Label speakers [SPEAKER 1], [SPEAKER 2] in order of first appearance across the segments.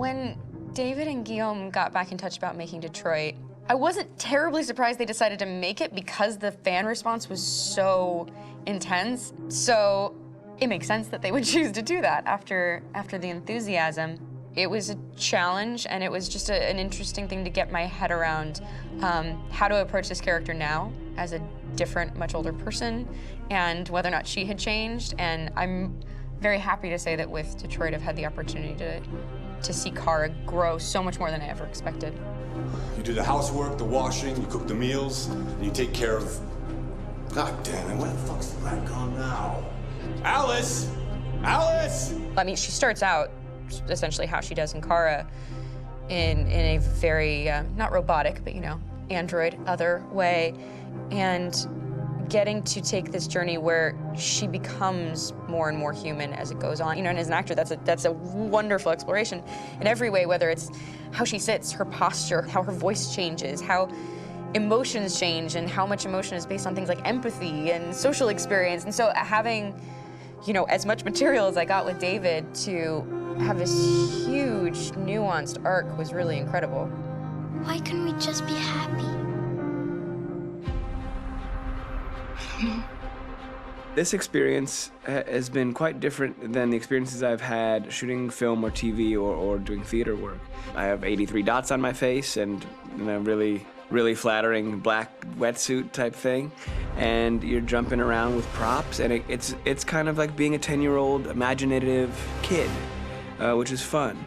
[SPEAKER 1] When David and Guillaume got back in touch about making Detroit, I wasn't terribly surprised they decided to make it because the fan response was so intense. So it makes sense that they would choose to do that after the enthusiasm. It was a challenge, and it was just an interesting thing to get my head around how to approach this character now as a different, much older person, and whether or not she had changed. And I'm very happy to say that with Detroit, I've had the opportunity to see Kara grow so much more than I ever expected.
[SPEAKER 2] You do the housework, the washing, you cook the meals, and you take care of... God damn it, where the fuck's the rat gone now? Alice! Alice!
[SPEAKER 1] I mean, she starts out essentially how she does in Kara in a very, not robotic, but, you know, android, other way, and getting to take this journey where she becomes more and more human as it goes on. You know, and as an actor, that's a wonderful exploration in every way, whether it's how she sits, her posture, how her voice changes, how emotions change, and how much emotion is based on things like empathy and social experience. And so having, you know, as much material as I got with David to have this huge, nuanced arc was really incredible.
[SPEAKER 3] Why couldn't we just be happy?
[SPEAKER 4] This experience has been quite different than the experiences I've had shooting film or TV or doing theater work. I have 83 dots on my face and a really flattering black wetsuit type thing, and you're jumping around with props, and it's kind of like being a 10-year-old imaginative kid, which is fun.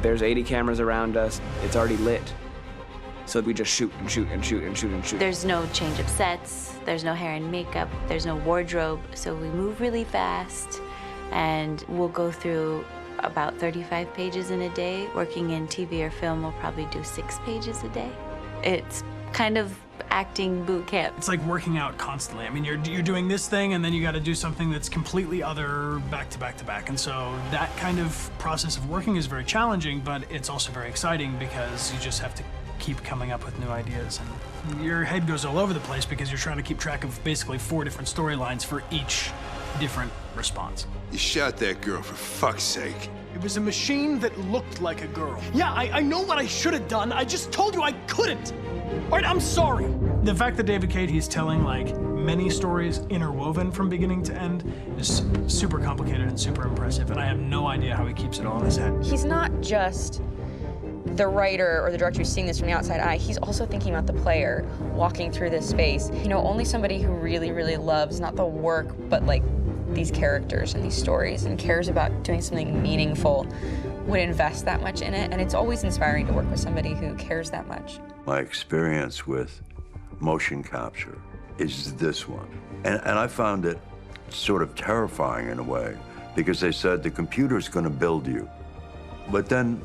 [SPEAKER 4] There's 80 cameras around us. It's already lit. So we just shoot and shoot and shoot and shoot and shoot.
[SPEAKER 5] There's no change of sets, there's no hair and makeup, there's no wardrobe, so we move really fast, and we'll go through about 35 pages in a day. Working in TV or film, we'll probably do 6 pages a day. It's kind of acting boot camp.
[SPEAKER 6] It's like working out constantly. I mean, you're doing this thing, and then you got to do something that's completely other back to back to back. And so that kind of process of working is very challenging, but it's also very exciting because you just have to keep coming up with new ideas, and your head goes all over the place because you're trying to keep track of basically 4 different storylines for each different response.
[SPEAKER 7] You shot that girl, for fuck's sake.
[SPEAKER 6] It was a machine that looked like a girl. Yeah, I know what I should have done. I just told you I couldn't. All right, I'm sorry. The fact that David Cade, he's telling like many stories interwoven from beginning to end is super complicated and super impressive, and I have no idea how he keeps it all in his head.
[SPEAKER 1] He's not just the writer or the director who's seeing this from the outside eye, he's also thinking about the player walking through this space. You know, only somebody who really, really loves not the work, but like these characters and these stories and cares about doing something meaningful would invest that much in it. And it's always inspiring to work with somebody who cares that much.
[SPEAKER 8] My experience with motion capture is this one. And I found it sort of terrifying in a way because they said the computer's going to build you. But then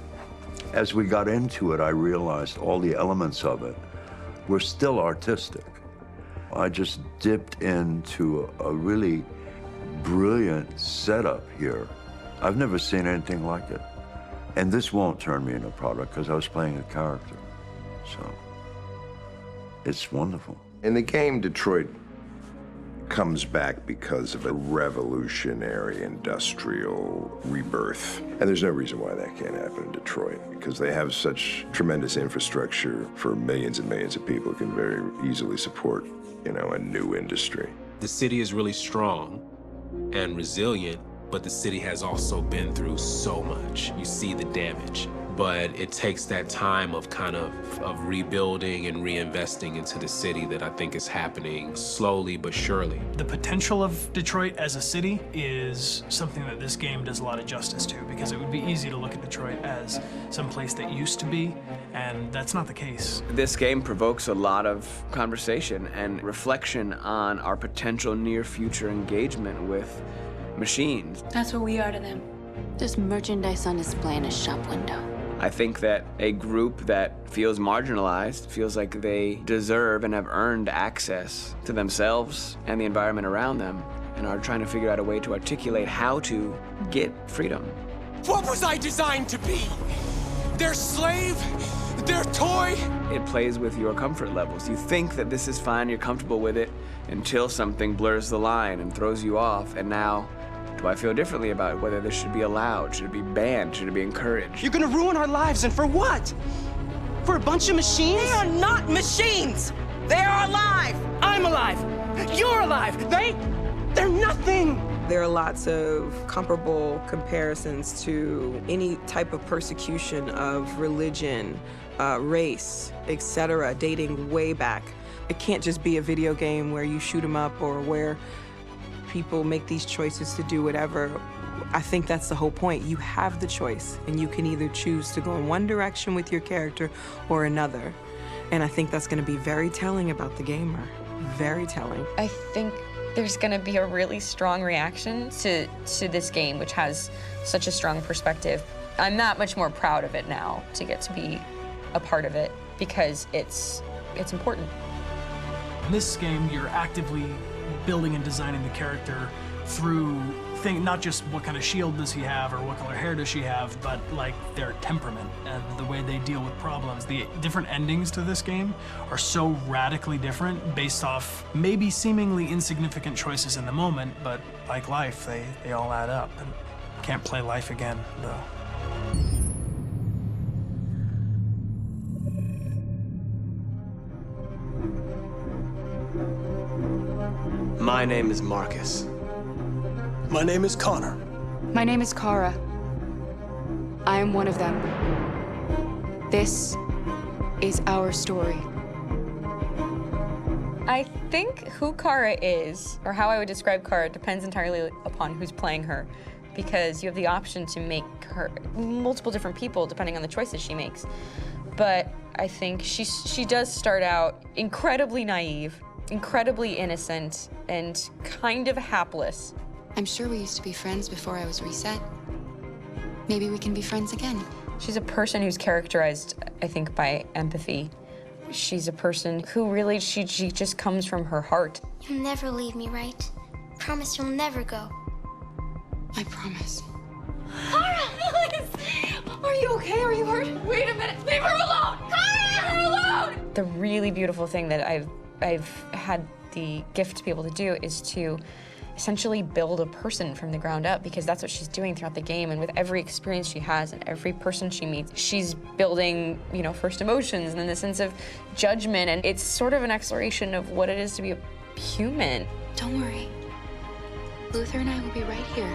[SPEAKER 8] as we got into it, I realized all the elements of it were still artistic. I just dipped into a really brilliant setup here. I've never seen anything like it. And this won't turn me into a product because I was playing a character. So it's wonderful.
[SPEAKER 7] In the game, Detroit comes back because of a revolutionary industrial rebirth. And there's no reason why that can't happen in Detroit, because they have such tremendous infrastructure for millions and millions of people who can very easily support, you know, a new industry.
[SPEAKER 9] The city is really strong and resilient, but the city has also been through so much. You see the damage. But it takes that time of kind of rebuilding and reinvesting into the city that I think is happening slowly but surely.
[SPEAKER 6] The potential of Detroit as a city is something that this game does a lot of justice to, because it would be easy to look at Detroit as some place that used to be, and that's not the case.
[SPEAKER 4] This game provokes a lot of conversation and reflection on our potential near-future engagement with machines.
[SPEAKER 5] That's what we are to them. Just merchandise on display in a shop window.
[SPEAKER 4] I think that a group that feels marginalized, feels like they deserve and have earned access to themselves and the environment around them, and are trying to figure out a way to articulate how to get freedom.
[SPEAKER 10] What was I designed to be? Their slave? Their toy?
[SPEAKER 4] It plays with your comfort levels. You think that this is fine, you're comfortable with it, until something blurs the line and throws you off, and now Do I feel differently about whether this should be allowed? Should it be banned? Should it be encouraged?
[SPEAKER 11] You're gonna ruin our lives, and for what? For a bunch of machines?
[SPEAKER 12] They are not machines! They are alive!
[SPEAKER 11] I'm alive! You're alive! They're nothing!
[SPEAKER 12] There are lots of comparable comparisons to any type of persecution of religion, race, etc., dating way back. It can't just be a video game where you shoot 'em up or where people make these choices to do whatever. I think that's the whole point. You have the choice, and you can either choose to go in one direction with your character or another. And I think that's going to be very telling about the gamer. Very telling.
[SPEAKER 1] I think there's going to be a really strong reaction to this game, which has such a strong perspective. I'm that much more proud of it now to get to be a part of it because it's important.
[SPEAKER 6] In this game, you're actively building and designing the character through not just what kind of shield does he have or what color hair does she have, but like their temperament and the way they deal with problems. The different endings to this game are so radically different based off maybe seemingly insignificant choices in the moment, but like life, they all add up. And can't play life again, though.
[SPEAKER 11] My name is Marcus.
[SPEAKER 10] My name is Connor.
[SPEAKER 13] My name is Kara. I am one of them. This is our story.
[SPEAKER 1] I think who Kara is, or how I would describe Kara, depends entirely upon who's playing her, because you have the option to make her multiple different people depending on the choices she makes. But I think she does start out incredibly naive, incredibly innocent, and kind of hapless.
[SPEAKER 13] I'm sure we used to be friends before I was reset. Maybe we can be friends again.
[SPEAKER 1] She's a person who's characterized, I think, by empathy. She's a person who really, she just comes from her heart.
[SPEAKER 3] You'll never leave me, right? Promise you'll never go.
[SPEAKER 13] I promise.
[SPEAKER 3] Kara!
[SPEAKER 13] Are you okay? Are you hurt? Wait a minute. Leave her alone! Kara! Leave her alone!
[SPEAKER 1] The really beautiful thing that I've had the gift to be able to do is to essentially build a person from the ground up, because that's what she's doing throughout the game. And with every experience she has and every person she meets, she's building, first emotions and then the sense of judgment. And it's sort of an exploration of what it is to be a human.
[SPEAKER 13] Don't worry. Luther and I will be right here.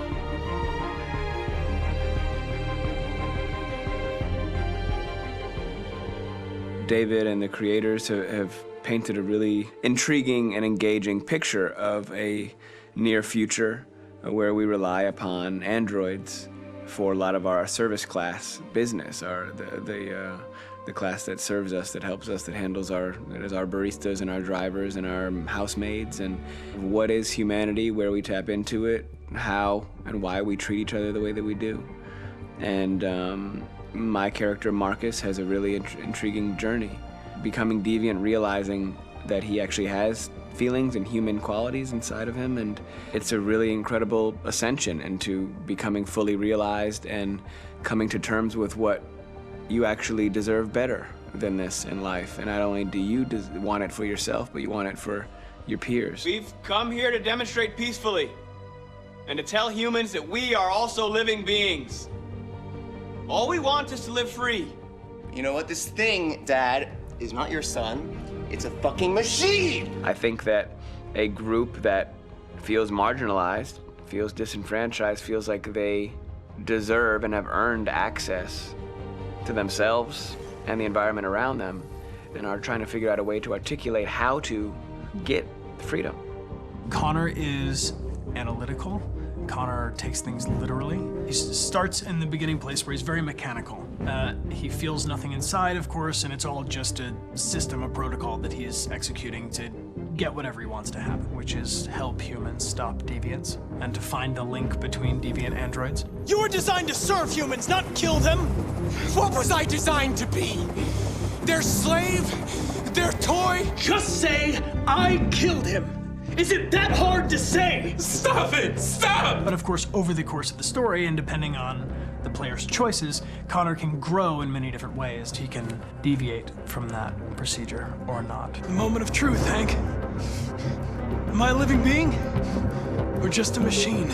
[SPEAKER 4] David and the creators have painted a really intriguing and engaging picture of a near future where we rely upon androids for a lot of our service class business, the class that serves us, that helps us, that handles our baristas and our drivers and our housemaids. And what is humanity, where we tap into it, how and why we treat each other the way that we do. And my character Marcus has a really intriguing journey, becoming deviant, realizing that he actually has feelings and human qualities inside of him, and it's a really incredible ascension into becoming fully realized and coming to terms with what you actually deserve better than this in life. And not only do you want it for yourself, but you want it for your peers. We've come here to demonstrate peacefully and to tell humans that we are also living beings. All we want is to live free.
[SPEAKER 11] You know what? This thing, Dad, is not your son. It's a fucking machine!
[SPEAKER 4] I think that a group that feels marginalized, feels disenfranchised, feels like they deserve and have earned access to themselves and the environment around them, and are trying to figure out a way to articulate how to get freedom.
[SPEAKER 6] Connor is analytical. Connor takes things literally. He starts in the beginning place where he's very mechanical. He feels nothing inside, of course, and it's all just a system, a protocol that he is executing to get whatever he wants to happen, which is help humans stop deviance and to find the link between deviant androids.
[SPEAKER 10] You were designed to serve humans, not kill them. What was I designed to be? Their slave? Their toy?
[SPEAKER 11] Just say, I killed him! Is it that hard to say?
[SPEAKER 10] Stop it! Stop!
[SPEAKER 6] But of course, over the course of the story, and depending on the player's choices, Connor can grow in many different ways. He can deviate from that procedure or not.
[SPEAKER 10] The moment of truth, Hank. Am I a living being? Or just a machine?